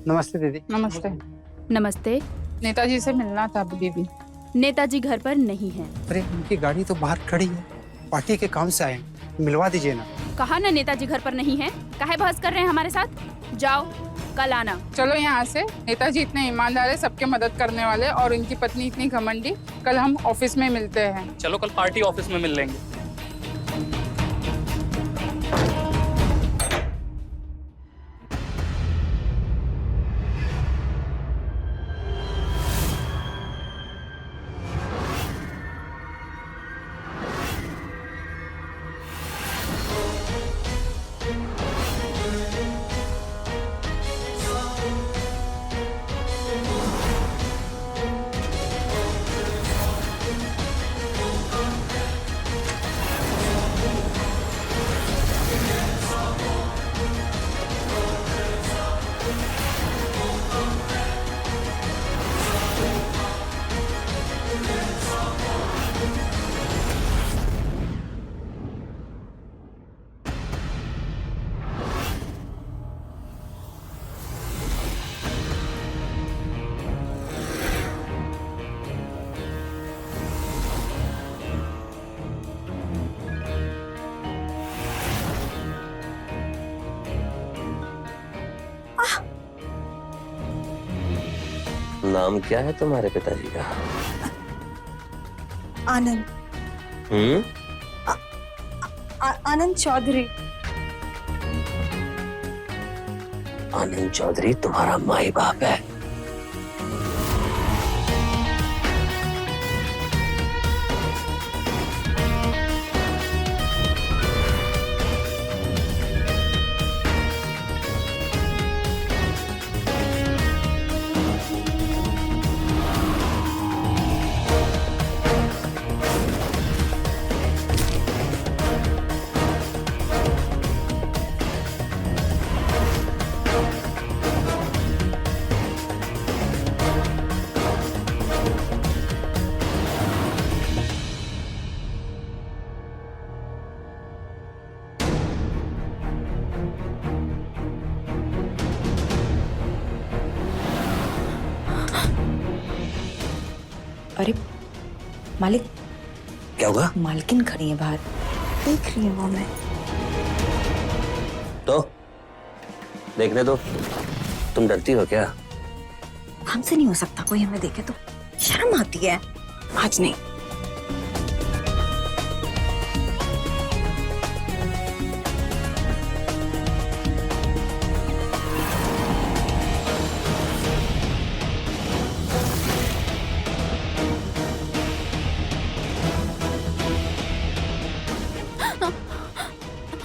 नमस्ते दीदी। नमस्ते। नमस्ते। नेताजी से मिलना था दीदी। नेताजी घर पर नहीं हैं। अरे उनकी गाड़ी तो बाहर खड़ी है, पार्टी के काम से आए हैं, मिलवा दीजिए ना। कहा ना नेताजी घर पर नहीं हैं। काहे बहस कर रहे हैं हमारे साथ? जाओ, कल आना। चलो यहाँ से। नेताजी इतने ईमानदार है, सबके मदद करने वाले, और उनकी पत्नी इतनी घमंडी। कल हम ऑफिस में मिलते हैं। चलो कल पार्टी ऑफिस में मिल लेंगे। नाम क्या है तुम्हारे पिताजी का? आनंद। आनंद चौधरी। आनंद चौधरी तुम्हारा माई बाप है? अरे मालिक, क्या होगा? मालकिन खड़ी है बाहर, देख रही है वो। मैं तो देखने दो। तुम डरती हो क्या? हमसे नहीं हो सकता, कोई हमें देखे तो शर्म आती है। आज नहीं।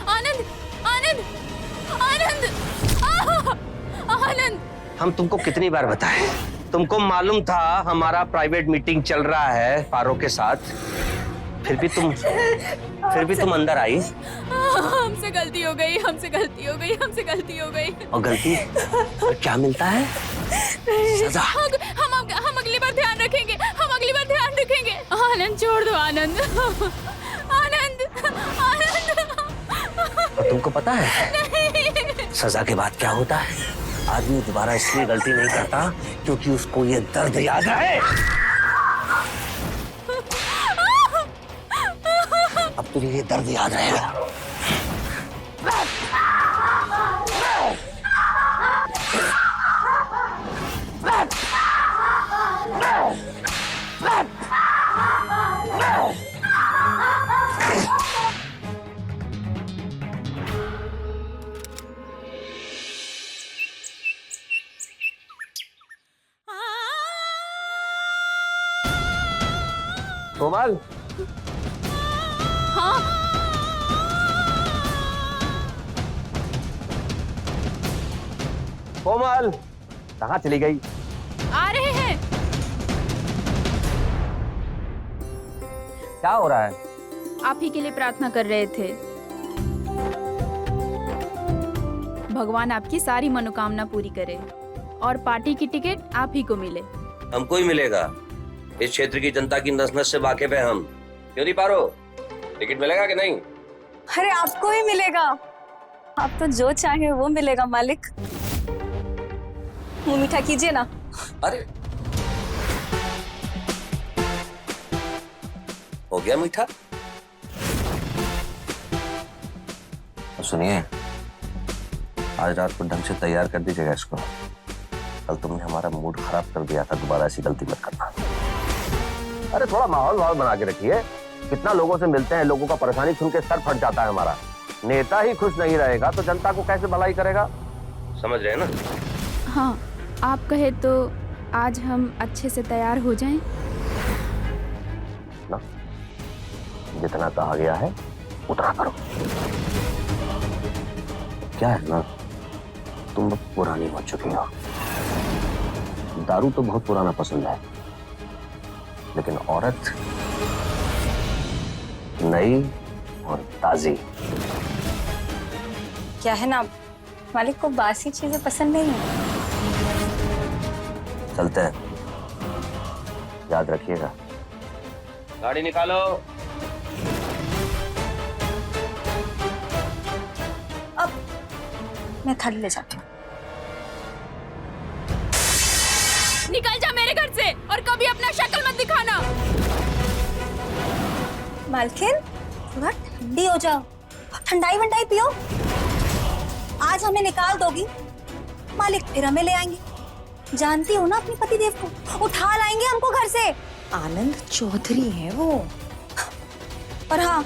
आनंद, आनंद, आनंद, आनंद। हम तुमको कितनी बार बताएं? तुमको मालूम था हमारा प्राइवेट मीटिंग चल रहा है पारो के साथ, फिर भी तुम अंदर आई। हमसे गलती हो गई, हमसे गलती हो गई, हमसे गलती हो गई। और गलती और क्या मिलता है? सजा। हम अगली बार ध्यान रखेंगे, हम अगली बार ध्यान रखेंगे। आनंद छोड़ दो, आनंद, आनंद, आनंद। और तुमको पता है सजा के बाद क्या होता है? आदमी दोबारा इसलिए गलती नहीं करता क्योंकि उसको ये दर्द याद है। अब तुझे ये दर्द याद रहेगा। कोमल, हाँ, कोमल कहाँ चली गई? आ रहे हैं। क्या हो रहा है? आप ही के लिए प्रार्थना कर रहे थे। भगवान आपकी सारी मनोकामना पूरी करे और पार्टी की टिकट आप ही को मिले। हमको ही मिलेगा। इस क्षेत्र की जनता की नस नस से वाकिफ है हम। क्यों नहीं पारो? टिकट मिलेगा कि नहीं? अरे आपको ही मिलेगा, आप तो जो चाहे वो मिलेगा मालिक। मुंह मीठा कीजिए ना। अरे हो गया मीठा। सुनिए, आज रात को ढंग से तैयार कर दीजिएगा इसको। कल तुमने हमारा मूड खराब कर दिया था, दोबारा ऐसी गलती मत करना। अरे थोड़ा माहौल बना के रखिए। कितना लोगों से मिलते हैं, लोगों का परेशानी सुन के सर फट जाता है हमारा। नेता ही खुश नहीं रहेगा तो जनता को कैसे भलाई करेगा, समझ रहे हैं ना? हाँ, आप कहे तो आज हम अच्छे से तैयार हो जाएं। ना, जितना कहा गया है उतना करो। क्या है ना, तुम बहुत पुरानी हो चुकी हो। दारू तो बहुत पुराना पसंद है, लेकिन औरत नई और ताजी। क्या है ना, मालिक को बासी चीजें पसंद नहीं है। चलते हैं, याद रखिएगा। गाड़ी निकालो। अब मैं थाली ले जाती हूँ। निकल जा मेरे घर से और कभी अपना शक्ल मत दिखाना। मालकिन, थोड़ा ठंडी हो जाओ, ठंडाई वंडाई पियो। आज हमें निकाल दोगी, मालिक फिर हमें ले आएंगे। जानती हो ना अपने पति देव को, उठा लाएंगे हमको घर से। आनंद चौधरी है वो। और हाँ,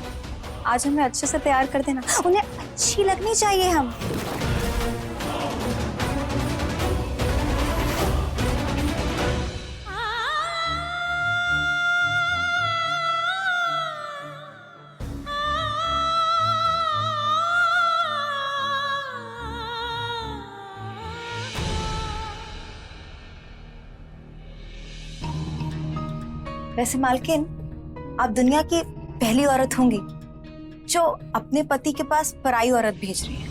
आज हमें अच्छे से तैयार कर देना, उन्हें अच्छी लगनी चाहिए हम। वैसे मालकिन, आप दुनिया की पहली औरत होंगी जो अपने पति के पास पराई औरत भेज रही है।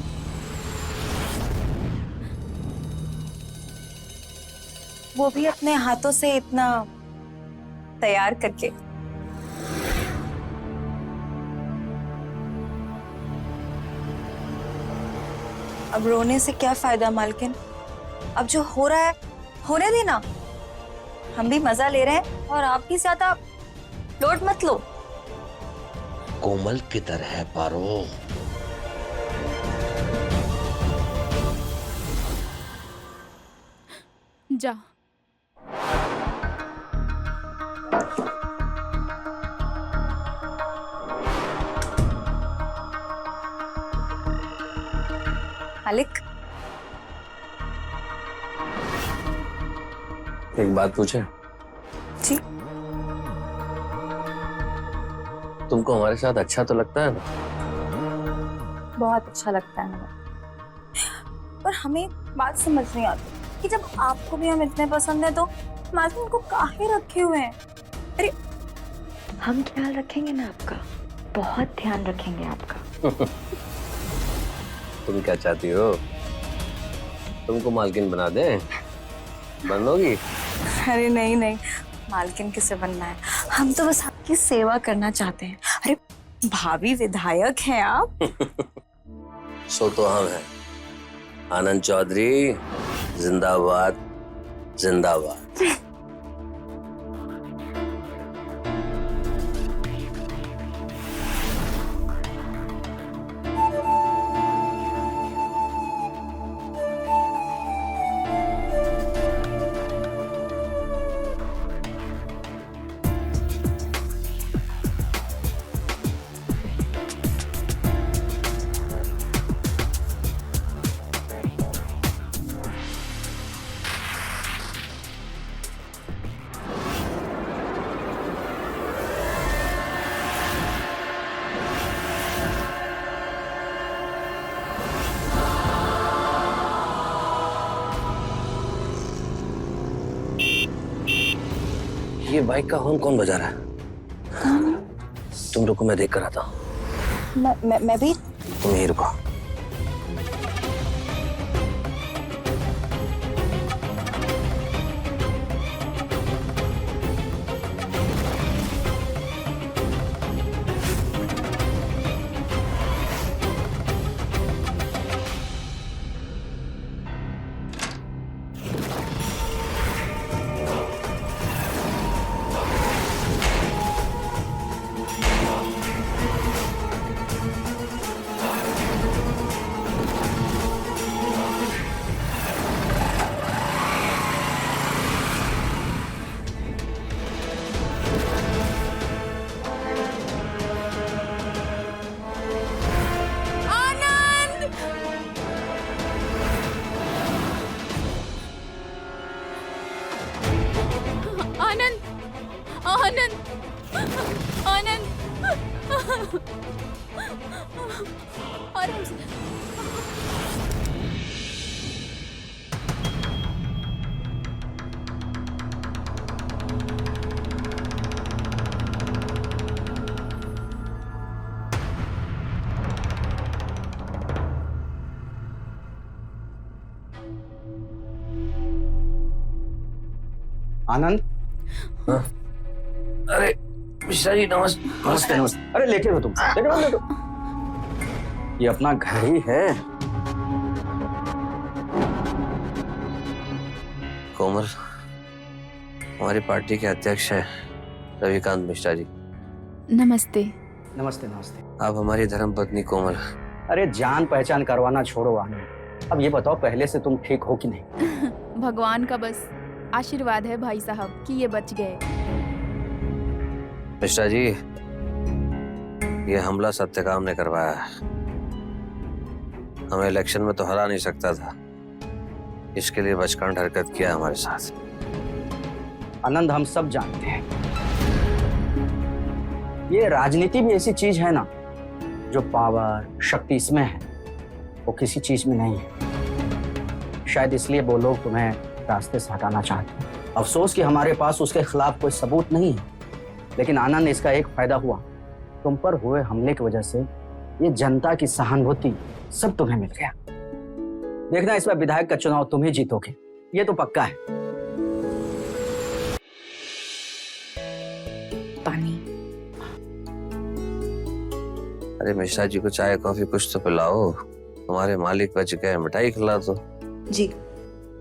वो भी अपने हाथों से इतना तैयार करके। अब रोने से क्या फायदा मालकिन, अब जो हो रहा है होने देना। हम भी मजा ले रहे हैं और आप भी ज्यादा लोड मत लो। कोमल किधर है पारो? जा। मालिक, एक बात पूछे? जी। तुमको हमारे साथ अच्छा तो लगता है ना? बहुत अच्छा लगता है हमें, पर हमें बात समझ नहीं आती कि जब आपको भी हम इतने पसंद है तो मालकिन को काहे रखे हुए हैं? अरे हम ख्याल रखेंगे ना आपका, बहुत ध्यान रखेंगे आपका। तुम क्या चाहती हो? तुमको मालकिन बना दें? बनोगी? अरे नहीं नहीं, मालकिन किसे बनना है, हम तो बस आपकी सेवा करना चाहते हैं। अरे भाभी विधायक हैं आप। सो तो हम हैं। आनंद चौधरी जिंदाबाद जिंदाबाद। ये बाइक का हॉर्न कौन बजा रहा है? तुम रुको, मैं देख कर आता हूँ। मैं भी। तुम यहीं रुको। और हमसे आनंद, अरे मिश्रा जी नमस्ते। नमस्ते नमस्ते। अरे लेटे हो तुम, लेटे हो। ये अपना घर ही है। कोमल हमारी पार्टी के अध्यक्ष हैं रविकांत मिश्रा जी। नमस्ते। नमस्ते नमस्ते। आप हमारी धर्मपत्नी कोमल। अरे जान पहचान करवाना छोड़ो आनंद, अब ये बताओ पहले से तुम ठीक हो कि नहीं? भगवान का बस आशीर्वाद है भाई साहब कि ये बच गए। मिश्रा जी ये हमला सत्यकाम ने करवाया है। हमें इलेक्शन में तो हरा नहीं सकता था, इसके लिए बचकांड हरकत किया हमारे साथ। आनंद हम सब जानते हैं, ये राजनीति भी ऐसी चीज है ना, जो पावर शक्ति इसमें है वो किसी चीज में नहीं है। शायद इसलिए वो लोग तुम्हें रास्ते से हटाना चाहते हैं। अफसोस कि हमारे पास उसके खिलाफ कोई सबूत नहीं है, लेकिन आनंद इसका एक फायदा हुआ, तुम पर हुए हमले की वजह से ये जनता की सहानुभूति सब तुम्हें मिल गया। देखना इस बार विधायक का चुनाव तुम ही जीतोगे, ये तो पक्का है। पानी। अरे मिश्रा जी को चाय कॉफी कुछ तो पिलाओ, तुम्हारे मालिक बच गए, मिठाई खिला दो। जी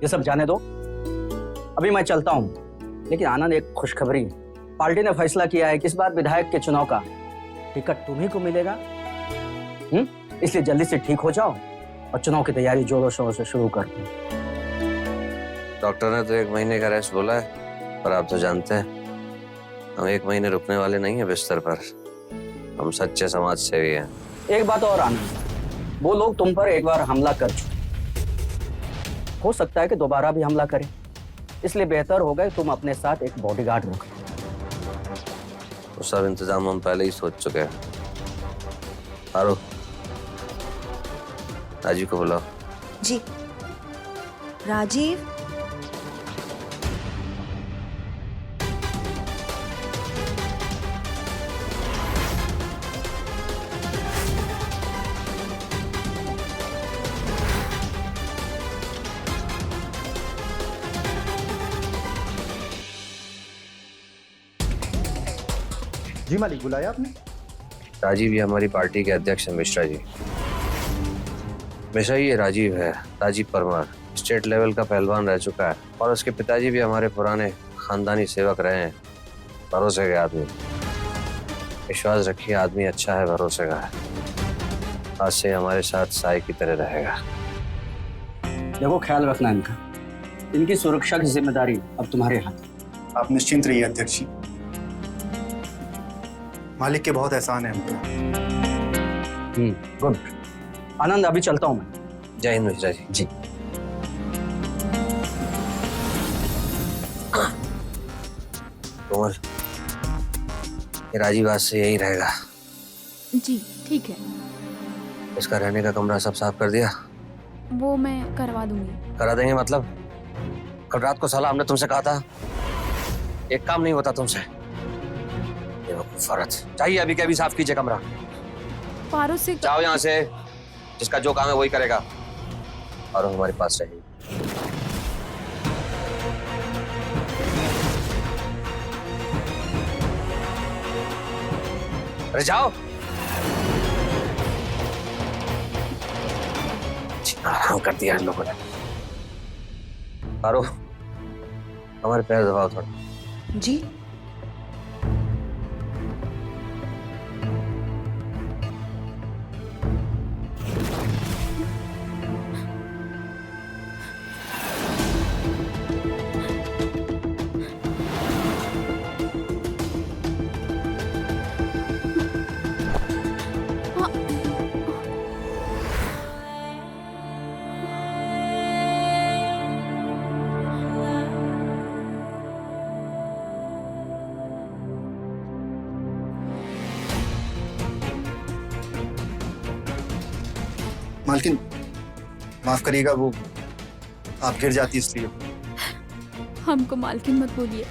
ये सब जाने दो, अभी मैं चलता हूँ। लेकिन आनंद एक खुशखबरी है, पार्टी ने फैसला किया है कि इस बार विधायक के चुनाव का टिकट तुम्ही को मिलेगा। इसलिए जल्दी से ठीक हो जाओ और चुनाव की तैयारी जोरों शोरों से शुरू कर दो। डॉक्टर ने तो 1 महीने का रेस्ट बोला है, पर आप तो जानते हैं हम 1 महीने रुकने वाले नहीं है बिस्तर पर। हम सच्चे समाज सेवी हैं। एक बात और आनंद, वो लोग तुम पर एक बार हमला कर चुके, हो सकता है कि दोबारा भी हमला करें, इसलिए बेहतर होगा कि तुम अपने साथ एक बॉडीगार्ड रखो। वो सब इंतजाम हम पहले ही सोच चुके हैं। आरो राजीव को बुलाओ। जी। राजीव, जी मालिक, बुलाया आपने? राजीव ये हमारी पार्टी के अध्यक्ष हैं मिश्रा जी। मिश्रा ये राजीव है, राजीव परमार, स्टेट लेवल का पहलवान रह चुका है और उसके पिताजी भी हमारे पुराने खानदानी सेवक रहे हैं। भरोसे के आदमी, विश्वास रखिए आदमी अच्छा है, भरोसे का है। आज से हमारे साथ साई की तरह रहेगा। देखो ख्याल रखना इनका, इनकी सुरक्षा की जिम्मेदारी अब तुम्हारे हाथ। आप निश्चिंत रहिए अध्यक्ष जी, मालिक के बहुत एहसान है हम पे। गुड। आनंद अभी चलता हूँ मैं। जय हिंद मिश्रा जी। जी। कोमल ये राजीव आज से यही रहेगा। जी ठीक है, इसका रहने का कमरा सब साफ कर दिया? वो मैं करवा दूंगी। करा देंगे मतलब? कल रात को साला हमने तुमसे कहा था, एक काम नहीं होता तुमसे। फरत चाहिए अभी के अभी साफ कीजिए कमरा। पारो से जाओ यहाँ से, जिसका जो काम है वही करेगा और हमारे पास रहेगी। अरे जाओ। आराम कर दिया इन लोगों ने। पारो हमारे पैर दबाओ थोड़ा। जी। मालकिन माफ करिएगा, वो आप गिर जाती इसलिए। हमको मालकिन मत बोलिए,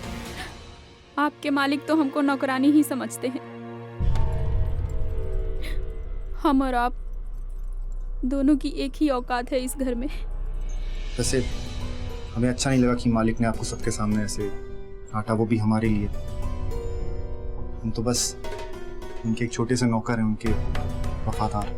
आपके मालिक तो हमको नौकरानी ही समझते हैं। हम और आप दोनों की एक ही औकात है इस घर में। वैसे हमें अच्छा नहीं लगा कि मालिक ने आपको सबके सामने ऐसे डांटा, वो भी हमारे लिए। हम तो बस उनके एक छोटे से नौकर हैं, उनके वफादार।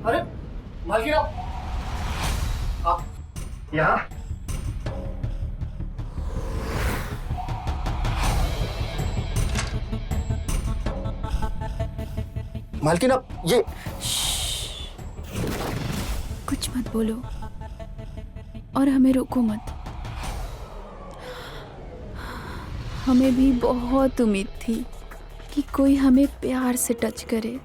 अरे मालकिन आप यहाँ? मालकिन आप ये कुछ मत बोलो और हमें रोको मत। हमें भी बहुत उम्मीद थी कि कोई हमें प्यार से टच करे।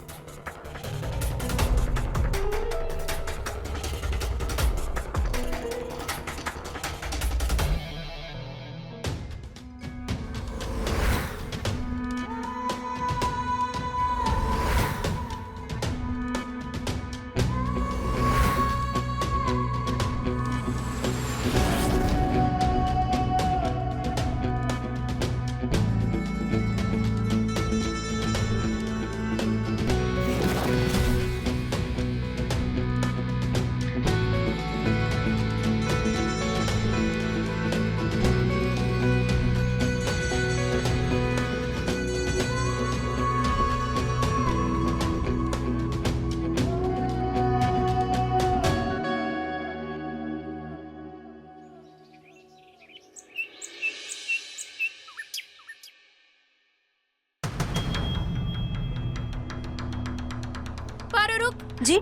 जी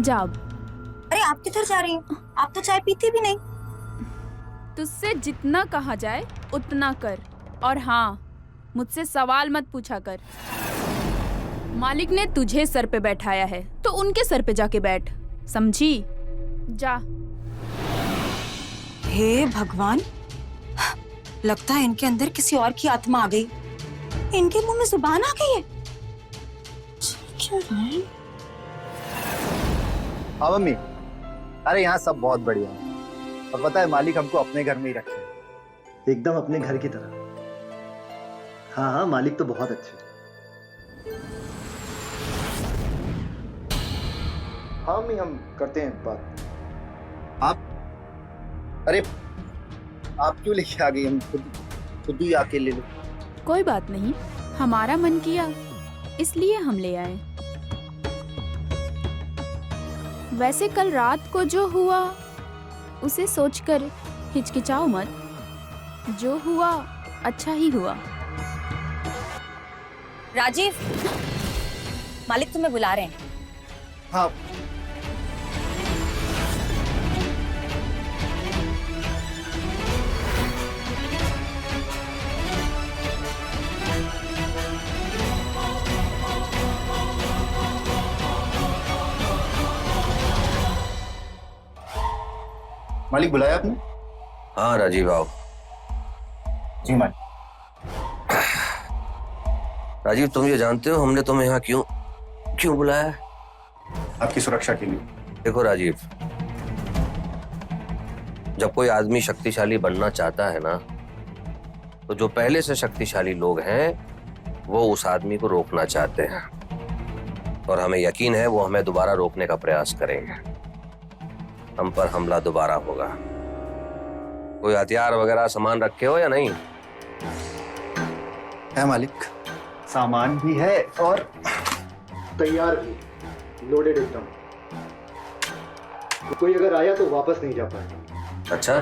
जाओ। अरे आप किधर जा रही हैं? आप तो चाय पीती भी नहीं। तुझसे जितना कहा जाए उतना कर, और हाँ, मुझसे सवाल मत पूछा कर। मालिक ने तुझे सर पे बैठाया है तो उनके सर पे जाके बैठ, समझी? जा। हे भगवान, लगता है इनके अंदर किसी और की आत्मा आ गई। इनके मुंह में जुबान आ गई है। हाँ मम्मी, अरे यहाँ सब बहुत बढ़िया है, और पता है मालिक हमको अपने घर में ही रखे हैं, एकदम अपने घर की तरह। हाँ हाँ, मालिक तो बहुत अच्छे। हाँ मम्मी, हम करते हैं बात। अरे आप क्यों लेके आ गई? हम खुद ही आके ले लो। कोई बात नहीं, हमारा मन किया इसलिए हम ले आए। वैसे कल रात को जो हुआ उसे सोचकर हिचकिचाओ मत। जो हुआ अच्छा ही हुआ। राजीव, मालिक तुम्हें बुला रहे हैं। हाँ। मालिक बुलाया आपने? हाँ राजीव आओ। जी मालिक। राजीव तुम ये जानते हो हमने तुम्हें यहाँ क्यों क्यों बुलाया है? आपकी सुरक्षा के लिए। देखो राजीव, जब कोई आदमी शक्तिशाली बनना चाहता है ना, तो जो पहले से शक्तिशाली लोग हैं वो उस आदमी को रोकना चाहते हैं, और हमें यकीन है वो हमें दोबारा रोकने का प्रयास करेंगे। हम पर हमला दोबारा होगा। कोई हथियार वगैरह सामान रखे हो या नहीं? है मालिक, सामान भी है और तैयार भी, लोडेड एकदम। तो कोई अगर आया तो वापस नहीं जा पाएगा। अच्छा,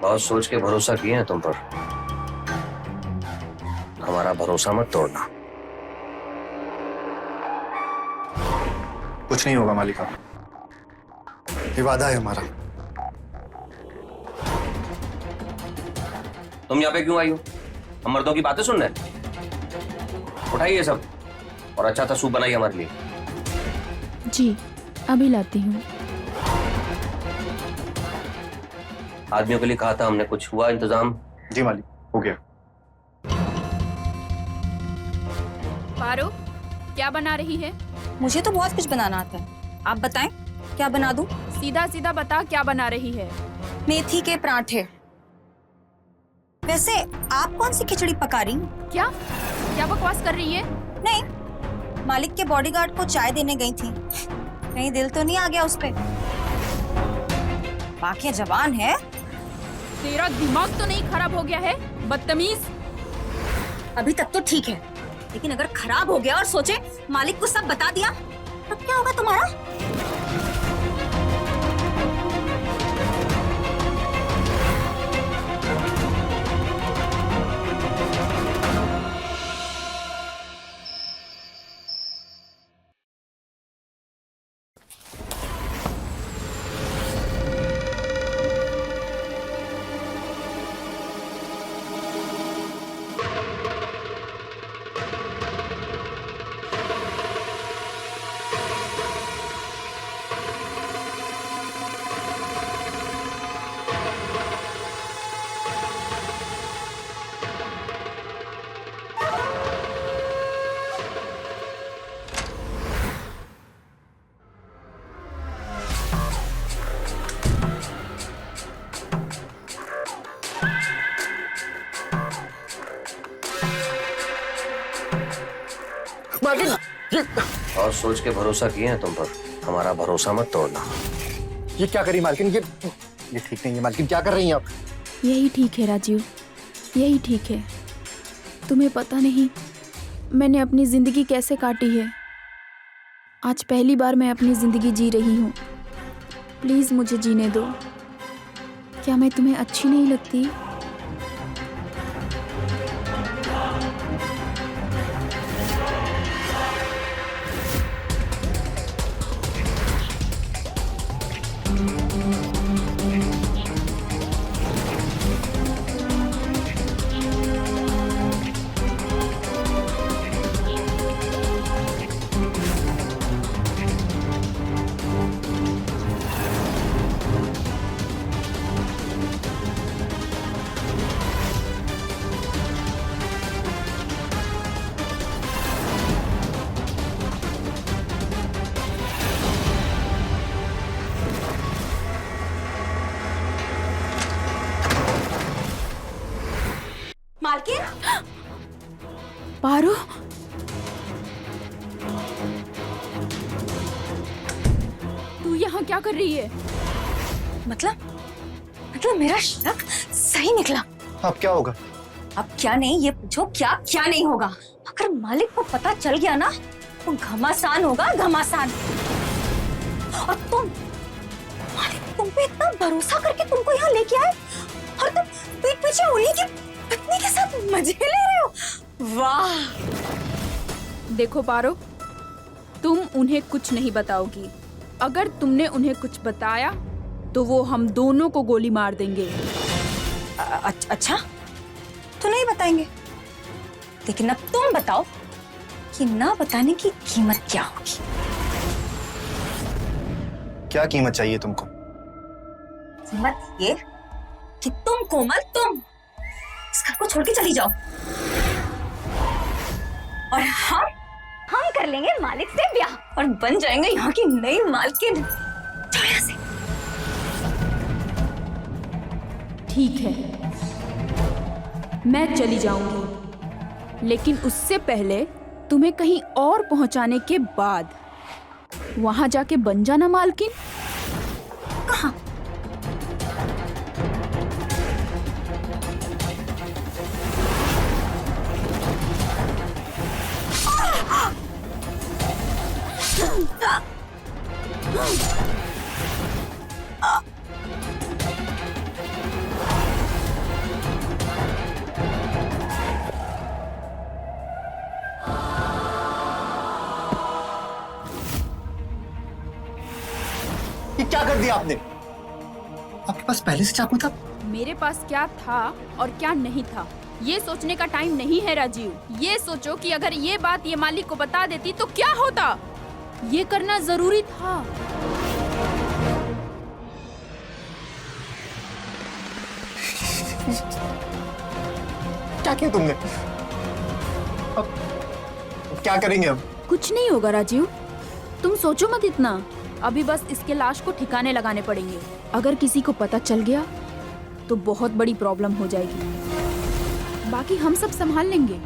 बहुत सोच के भरोसा किए हैं तुम पर। हमारा भरोसा मत तोड़ना। कुछ नहीं होगा मालिक, आप ये वादा है हमारा। तुम यहाँ पे क्यों आई हो? हम मर्दों की बातें सुनने? उठाइए सब और अच्छा सा सूप बनाइए हमारे लिए। जी अभी लाती हूँ। आदमियों के लिए कहा था हमने, कुछ हुआ इंतजाम? जी मालिक, हो गया। पारो, क्या बना रही है? मुझे तो बहुत कुछ बनाना आता है, आप बताएं क्या बना दूं? सीधा सीधा बता, क्या बना रही है? मेथी के पराठे। वैसे आप कौन सी खिचड़ी पका रही? क्या क्या बकवास कर रही है? नहीं, मालिक के बॉडीगार्ड को चाय देने गई थी, कहीं दिल तो नहीं आ गया उस पे? बाकी जवान है। तेरा दिमाग तो नहीं खराब हो गया है, बदतमीज? अभी तक तो ठीक है, लेकिन अगर खराब हो गया और सोचे मालिक को सब बता दिया तब क्या होगा तुम्हारा? और सोच के भरोसा किए हैं तुम पर। हमारा भरोसा मत तोड़ना। ये क्या करी मालकिन? ये ठीक नहीं है मालकिन, क्या कर रही हैं आप? यही ठीक है राजीव, यही ठीक है। तुम्हें पता नहीं मैंने अपनी जिंदगी कैसे काटी है। आज पहली बार मैं अपनी जिंदगी जी रही हूँ। प्लीज मुझे जीने दो। क्या मैं तुम्हें अच्छी नहीं लगती? मालकिन, पारो, तू यहाँ क्या कर रही है? मतलब मेरा शक सही निकला। अब क्या होगा? अब क्या नहीं ये पूछो, क्या क्या नहीं होगा? अगर मालिक को पता चल गया ना तो घमासान होगा, घमासान। और मालिक तुम पे इतना भरोसा करके तुमको यहाँ लेके आए और तुम पीठ पीछे उन्हीं की पत्नी के साथ मजे ले रहे हो। वाह, देखो पारो, तुम उन्हें कुछ नहीं बताओगी। अगर तुमने उन्हें कुछ बताया तो वो हम दोनों को गोली मार देंगे। अच्छा, तो नहीं बताएंगे, लेकिन अब तुम बताओ कि ना बताने की कीमत क्या होगी। क्या कीमत चाहिए तुमको? कीमत ये कि तुम कोमल, तुम इस घर को छोड़ के चली जाओ और हम कर लेंगे मालिक से ब्याह और बन जाएंगे यहाँ की नई मालकिन। जाओ यहाँ से। ठीक है, मैं चली जाऊंगी, लेकिन उससे पहले तुम्हें कहीं और पहुंचाने के बाद वहां जाके बन जाना मालकिन। कहाँ? ये क्या कर दिया आपने? आपके पास पहले से चाकू था? मेरे पास क्या था और क्या नहीं था ये सोचने का टाइम नहीं है राजीव। ये सोचो कि अगर ये बात ये मालिक को बता देती तो क्या होता। ये करना जरूरी था। क्या किया तुमने? अब क्या करेंगे अब? कुछ नहीं होगा राजीव, तुम सोचो मत इतना। अभी बस इसके लाश को ठिकाने लगाने पड़ेंगे। अगर किसी को पता चल गया तो बहुत बड़ी प्रॉब्लम हो जाएगी। बाकी हम सब संभाल लेंगे।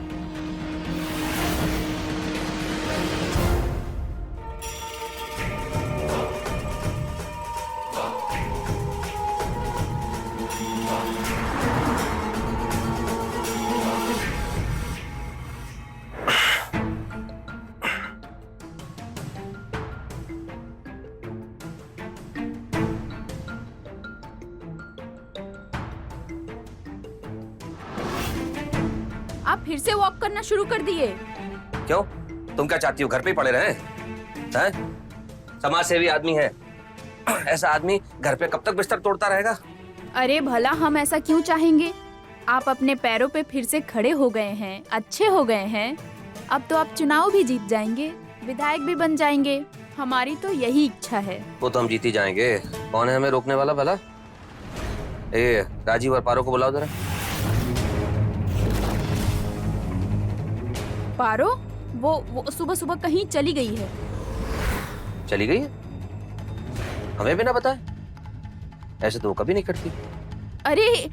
आप फिर से वॉक करना शुरू कर दिए। क्यों? तुम क्या चाहती हो, घर पे ही पड़े रहे हैं? समाज सेवी आदमी है, ऐसा आदमी घर पे कब तक बिस्तर तोड़ता रहेगा? अरे भला हम ऐसा क्यों चाहेंगे? आप अपने पैरों पे फिर से खड़े हो गए हैं, अच्छे हो गए हैं। अब तो आप चुनाव भी जीत जाएंगे, विधायक भी बन जाएंगे। हमारी तो यही इच्छा है। वो तो हम जीत ही जाएंगे। कौन है हमें रोकने वाला भला? ए, राजीव और पारो को बुलाओ जरा। पारो वो सुबह सुबह कहीं चली गई है। चली गई है? हमें भी ना बताए? ऐसे तो वो कभी नहीं करती। अरे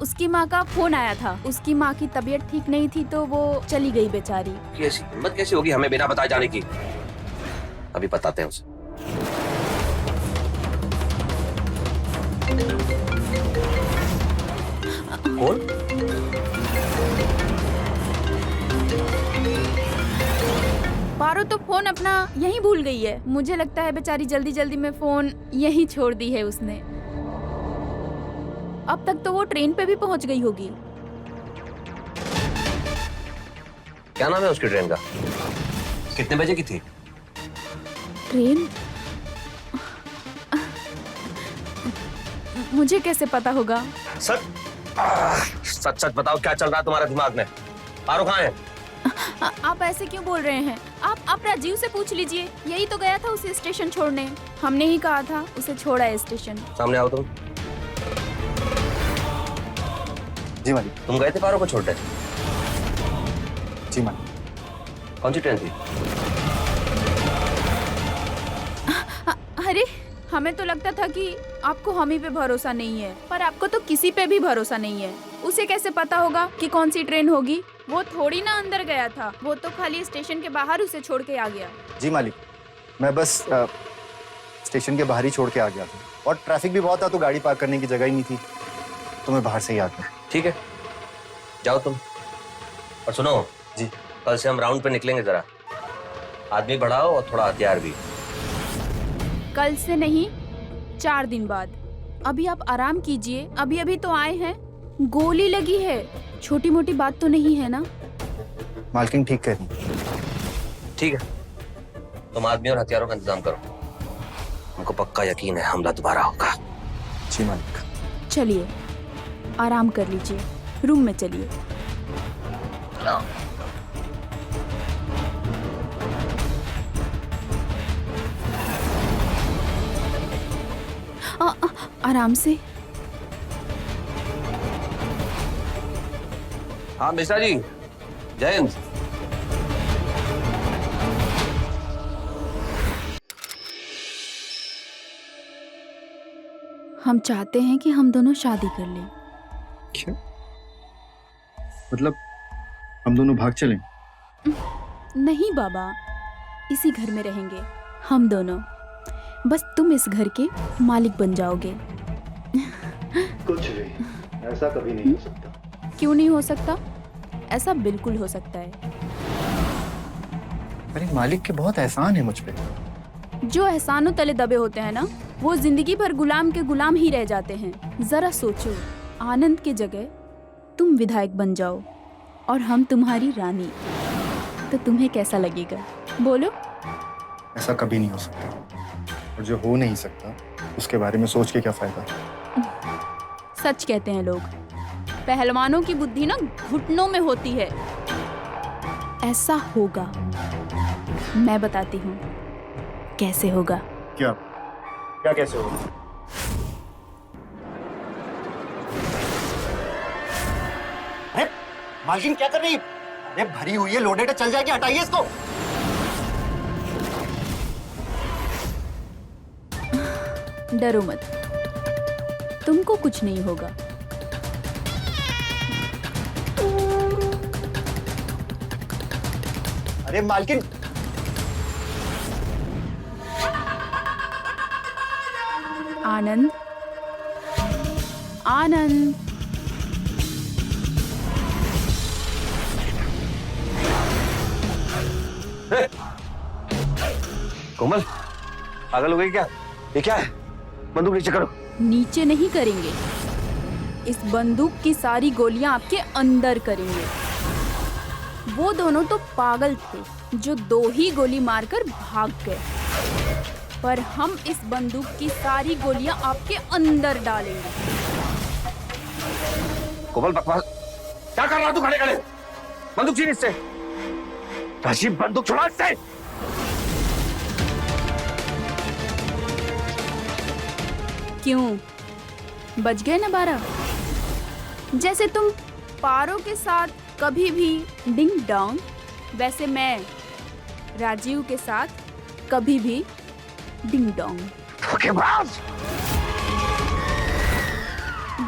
उसकी माँ का फोन आया था। उसकी माँ की तबीयत ठीक नहीं थी तो वो चली गई बेचारी। कि ऐसी हिम्मत कैसी होगी हमें बिना बताए जाने की? अभी बताते हैं उसे। कौन? पारो तो फोन अपना यहीं भूल गई है। मुझे लगता है बेचारी जल्दी जल्दी में फोन यहीं छोड़ दी है उसने। अब तक तो वो ट्रेन पे भी पहुंच गई होगी। क्या नाम है उसकी ट्रेन का? कितने बजे की थी ट्रेन? मुझे कैसे पता होगा? सच सच बताओ, क्या चल रहा है तुम्हारे दिमाग में? पारो कहाँ है? आप ऐसे क्यों बोल रहे हैं? आप राजीव से पूछ लीजिए। यही तो गया था उसे स्टेशन छोड़ने। हमने ही कहा था उसे छोड़ा है स्टेशन। सामने आओ तुम। जी मालिक। तुम गए थे पारो को छोड़ने? जी मालिक। कौन सी ट्रेन थी? अरे हमें तो लगता था कि आपको हम ही पे भरोसा नहीं है, पर आपको तो किसी पे भी भरोसा नहीं है। उसे कैसे पता होगा कि कौन सी ट्रेन होगी? वो थोड़ी ना अंदर गया था, वो तो खाली स्टेशन के बाहर उसे छोड़ के आ गया। जी मालिक, मैं बस स्टेशन के बाहर ही छोड़ के आ गया था और ट्रैफिक भी बहुत था तो गाड़ी पार्क करने की जगह ही नहीं थी, तो मैं बाहर से ही आ गया। ठीक है, जाओ तुम। और सुनो जी, कल से हम राउंड पे निकलेंगे। जरा आदमी बढ़ाओ और थोड़ा हथियार भी। कल से नहीं, 4 दिन बाद। अभी आप आराम कीजिए, अभी अभी तो आए हैं। गोली लगी है, छोटी मोटी बात तो नहीं है ना? मालकिन ठीक कह रही है। ठीक है, तुम आदमी और हथियारों का इंतजाम करो। हमको पक्का यकीन है हमला दोबारा होगा। जी मालिक। चलिए आराम कर लीजिए, रूम में चलिए। आराम से। हाँ मिश्रा जी, जय हिंद। हम चाहते हैं कि हम दोनों शादी कर लें। क्या मतलब हम दोनों भाग चलें? नहीं बाबा, इसी घर में रहेंगे हम दोनों। बस तुम इस घर के मालिक बन जाओगे। कुछ नहीं, ऐसा कभी नहीं हो सकता। क्यों नहीं हो सकता? ऐसा बिल्कुल हो सकता है। अरे मालिक के बहुत एहसान है मुझ पे। जो एहसानों तले दबे होते हैं ना, वो जिंदगी भर गुलाम के गुलाम ही रह जाते हैं। जरा सोचो, आनंद की जगह तुम विधायक बन जाओ और हम तुम्हारी रानी, तो तुम्हें कैसा लगेगा? बोलो। ऐसा कभी नहीं हो सकता, और जो हो नहीं सकता उसके बारे में सोच के क्या फायदा। सच कहते हैं लोग, पहलवानों की बुद्धि ना घुटनों में होती है। ऐसा होगा, मैं बताती हूँ कैसे होगा। क्या क्या कैसे होगा? अरे मालकिन क्या कर रही है? अरे भरी हुई है, लोडेड है, चल जाएगी, हटाइए इसको। डरो मत, तुमको कुछ नहीं होगा। अरे मालकिन, आनंद, आनंद। कोमल, पागल हो गई क्या? ये क्या है? बंदूक नीचे करो। नीचे नहीं करेंगे, इस बंदूक की सारी गोलियां आपके अंदर करेंगे। वो दोनों तो पागल थे जो 2 ही गोली मारकर भाग गए, पर हम इस बंदूक की सारी गोलियां आपके अंदर डालेंगे। कोमल बकवास क्या कर रहा तू? खड़े खड़े बंदूक छीन इससे। राजीव, बंदूक छुड़ा इससे। क्यों, बच गए ना 12? जैसे तुम पारो के साथ कभी भी डिंग डोंग, वैसे मैं राजीव के साथ कभी भी डिंग डोंग।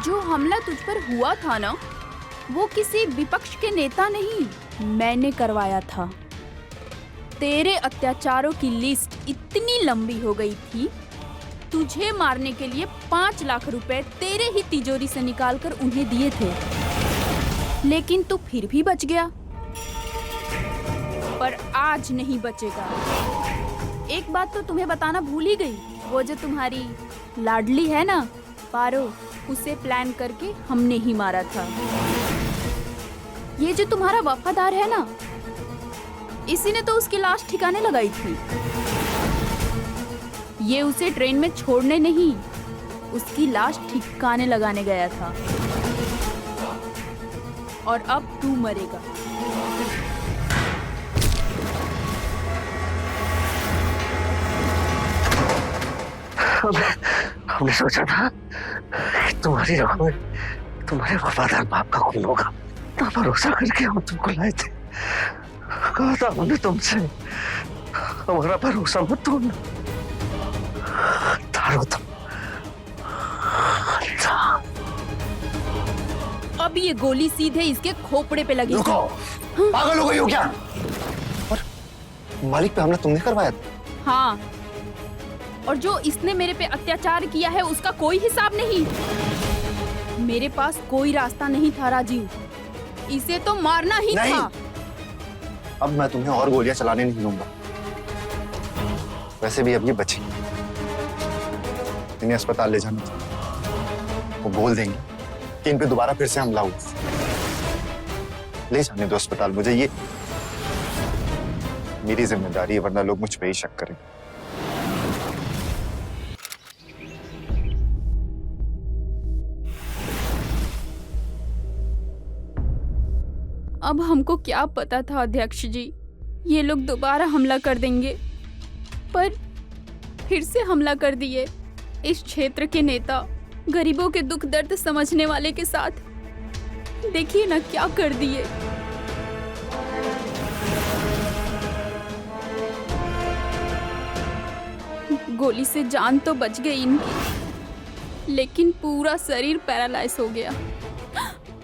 जो हमला तुझ पर हुआ था ना, वो किसी विपक्ष के नेता नहीं, मैंने करवाया था। तेरे अत्याचारों की लिस्ट इतनी लंबी हो गई थी, तुझे मारने के लिए 5 लाख रुपए तेरे ही तिजोरी से निकालकर उन्हें दिए थे, लेकिन तू फिर भी बच गया। पर आज नहीं बचेगा। एक बात तो तुम्हें बताना भूल ही गई, वो जो तुम्हारी लाडली है ना पारो, उसे प्लान करके हमने ही मारा था। ये जो तुम्हारा वफादार है ना, इसी ने तो उसकी लाश ठिकाने लगाई थी। ये उसे ट्रेन में छोड़ने नहीं, उसकी लाश ठिकाने लगाने गया था। और अब तू मरेगा। हमने सोचा था कि तुम्हारी रगों में तुम्हारे वफादार बाप का खून होगा, तो भरोसा करके हम तुमको लाए थे। कहा था हमने तुमसे, हमारा भरोसा मत तोड़ना। तारो तुम। अब ये गोली सीधे इसके खोपड़े पे लगी। रुको, पागल हो गई हो क्या? और मालिक पे हमला तुमने करवाया था? हाँ, और जो इसने मेरे पे अत्याचार किया है उसका कोई हिसाब नहीं। मेरे पास कोई रास्ता नहीं था राजीव, इसे तो मारना ही नहीं। था। अब मैं तुम्हें और गोलियां चलाने नहीं दूंगा। वैसे भी अब ये बची, इन्हें अस्पताल ले जाना था। वो बोल देंगे कि इन पे दोबारा फिर से हमला हुआ, ले जाने दो अस्पताल मुझे, ये मेरी जिम्मेदारी है, वरना लोग मुझ पे ही शक करें। अब हमको क्या पता था अध्यक्ष जी, ये लोग दोबारा हमला कर देंगे, पर फिर से हमला कर दिए। इस क्षेत्र के नेता गरीबों के दुख दर्द समझने वाले के साथ देखिए ना क्या कर दिए। गोली से जान तो बच गई इनकी, लेकिन पूरा शरीर पैरालाइज हो गया।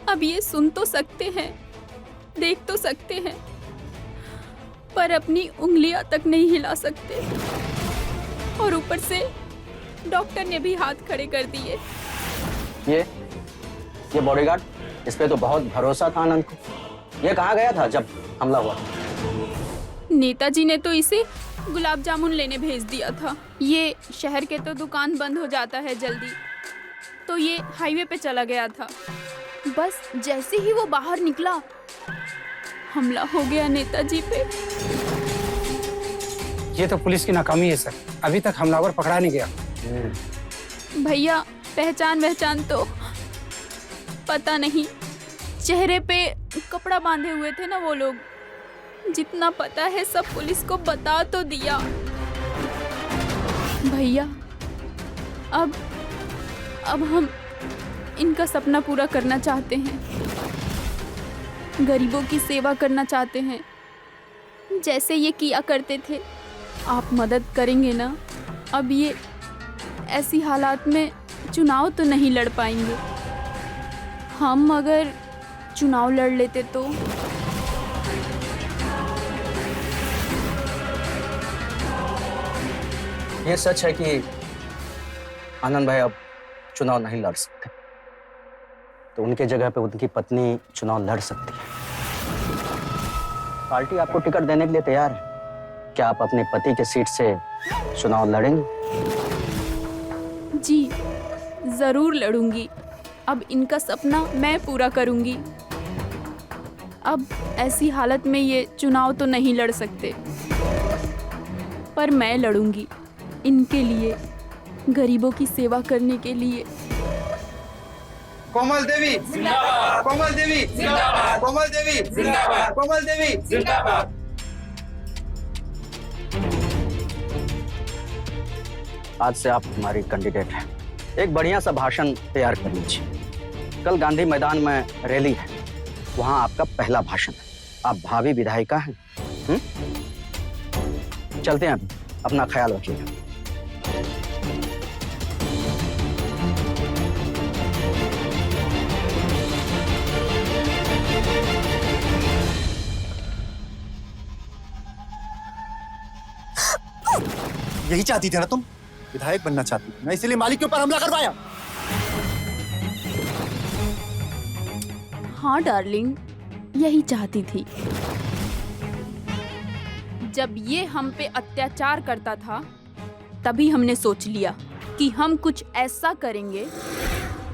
अब ये सुन तो सकते हैं, देख तो सकते हैं, पर अपनी उंगलियां तक नहीं हिला सकते। और ऊपर से डॉक्टर ने भी हाथ खड़े कर दिए। ये बॉडीगार्ड, इस पे तो बहुत भरोसा था आनंद को। ये कहाँ गया था जब हमला हुआ? नेताजी ने तो इसे गुलाब जामुन लेने भेज दिया था। ये शहर के तो दुकान बंद हो जाता है जल्दी, तो ये हाईवे पे चला गया था। बस जैसे ही वो बाहर निकला, हमला हो गया नेताजी पे। ये तो पुलिस की नाकामी है सर, अभी तक हमलावर पकड़ा नहीं गया। भैया पहचान तो पता नहीं, चेहरे पे कपड़ा बांधे हुए थे ना वो लोग। जितना पता है सब पुलिस को बता तो दिया। भैया अब हम इनका सपना पूरा करना चाहते हैं, गरीबों की सेवा करना चाहते हैं, जैसे ये किया करते थे। आप मदद करेंगे ना? अब ये ऐसी हालात में चुनाव तो नहीं लड़ पाएंगे। हम अगर चुनाव लड़ लेते तो ये सच है कि आनंद भाई अब चुनाव नहीं लड़ सकते, तो उनके जगह पे उनकी पत्नी चुनाव लड़ सकती है। पार्टी आपको टिकट देने के लिए तैयार है। क्या आप अपने पति के सीट से चुनाव लड़ेंगे? जी जरूर लड़ूंगी। अब इनका सपना मैं पूरा करूंगी। अब ऐसी हालत में ये चुनाव तो नहीं लड़ सकते, पर मैं लड़ूंगी इनके लिए, गरीबों की सेवा करने के लिए। कोमल देवी जिंदाबाद, कोमल देवी जिंदाबाद, कोमल देवी जिंदाबाद, कोमल देवी जिंदाबाद। आज से आप हमारी कैंडिडेट हैं। एक बढ़िया सा भाषण तैयार कर लीजिए। कल गांधी मैदान में रैली है, वहां आपका पहला भाषण है। आप भावी विधायिका हैं। चलते हैं, अपना ख्याल रखिएगा। यही चाहती थी ना तुम? विधायक बनना चाहती थी ना, इसीलिए मालिक के ऊपर हमला करवाया। हाँ डार्लिंग, यही चाहती थी। जब ये हम पे अत्याचार करता था, तभी हमने सोच लिया कि हम कुछ ऐसा करेंगे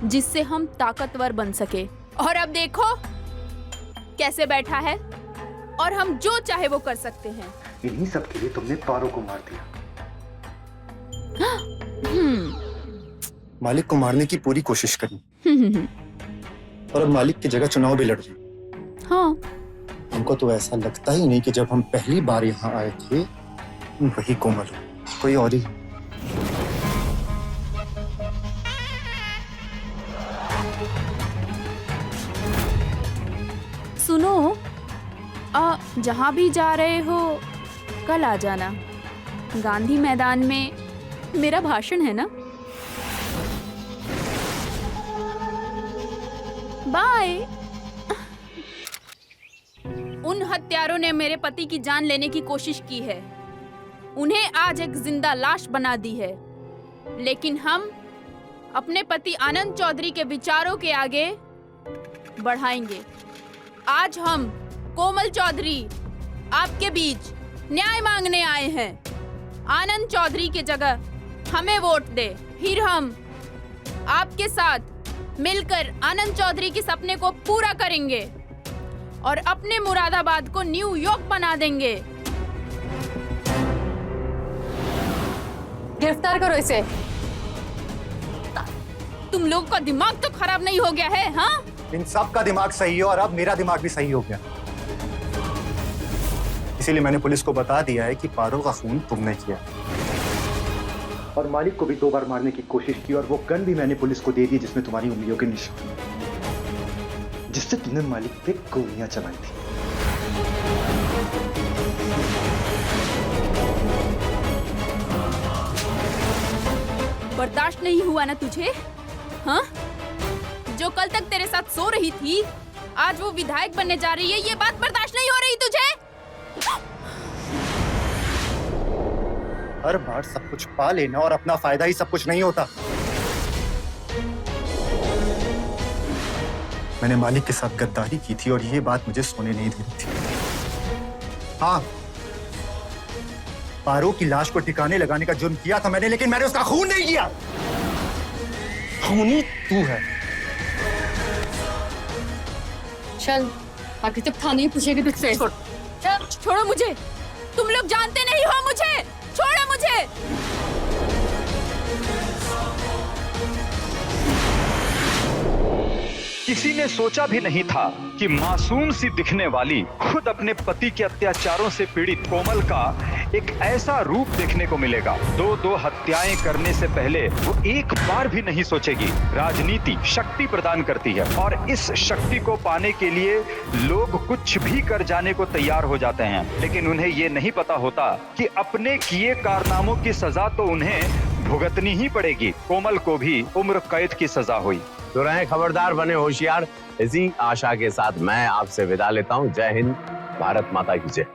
जिससे हम ताकतवर बन सके। और अब देखो कैसे बैठा है, और हम जो चाहे वो कर सकते हैं। इन्हीं सब के लिए तुमने पारो को मार दिया। मालिक को मारने की पूरी कोशिश करी, और अब मालिक की जगह चुनाव भी लड़ रही। हाँ, हमको तो ऐसा लगता ही नहीं कि जब हम पहली बार यहाँ आए थे वही कोमल हो, कोई और ही। सुनो, जहाँ भी जा रहे हो कल आ जाना। गांधी मैदान में मेरा भाषण है ना। बाय। उन हत्यारों ने मेरे पति की जान लेने की कोशिश की है, उन्हें आज एक जिंदा लाश बना दी है, लेकिन हम अपने पति आनंद चौधरी के विचारों के आगे बढ़ाएंगे। आज हम कोमल चौधरी आपके बीच न्याय मांगने आए हैं। आनंद चौधरी की जगह हमें वोट दे, फिर हम आपके साथ मिलकर आनंद चौधरी के सपने को पूरा करेंगे। और अपने मुरादाबाद को न्यूयॉर्क बना देंगे। गिरफ्तार करो इसे। तुम लोगों का दिमाग तो खराब नहीं हो गया है? हाँ, इन सब का दिमाग सही है और अब मेरा दिमाग भी सही हो गया। इसीलिए मैंने पुलिस को बता दिया है कि पारुल का खून तुमने किया और मालिक को भी 2 बार मारने की कोशिश की, और वो गन भी मैंने पुलिस को दे दी जिसमें तुम्हारी उंगलियों के निशान, जिससे तुमने मालिक पे गोलियां चलाई थी। बर्दाश्त नहीं हुआ ना तुझे? हाँ, जो कल तक तेरे साथ सो रही थी आज वो विधायक बनने जा रही है, ये बात बर्दाश्त नहीं हो रही तुझे? हर बार सब कुछ पा लेना और अपना फायदा ही सब कुछ नहीं होता। मैंने मालिक के साथ गद्दारी की थी और ये बात मुझे सोने नहीं दे रही थी। हाँ, पारो की लाश को ठिकाने लगाने का जुर्म किया था मैंने, लेकिन मैंने उसका खून नहीं किया। खूनी तू है। चल, आगे तक थाने ही पूछेगी तुझसे। चल, छोड़ो मुझे, तुम लोग जानते नहीं हो मुझे, छोड़ो मुझे। किसी ने सोचा भी नहीं था कि मासूम सी दिखने वाली, खुद अपने पति के अत्याचारों से पीड़ित कोमल का एक ऐसा रूप देखने को मिलेगा। 2 हत्याएं करने से पहले वो एक बार भी नहीं सोचेगी। राजनीति शक्ति प्रदान करती है और इस शक्ति को पाने के लिए लोग कुछ भी कर जाने को तैयार हो जाते हैं, लेकिन उन्हें ये नहीं पता होता कि अपने किए कारनामों की सजा तो उन्हें भुगतनी ही पड़ेगी। कोमल को भी उम्र कैद की सजा हुई। तो रहें खबरदार, बने होशियार। इसी आशा के साथ मैं आपसे विदा लेता हूं। जय हिंद, भारत माता की जय।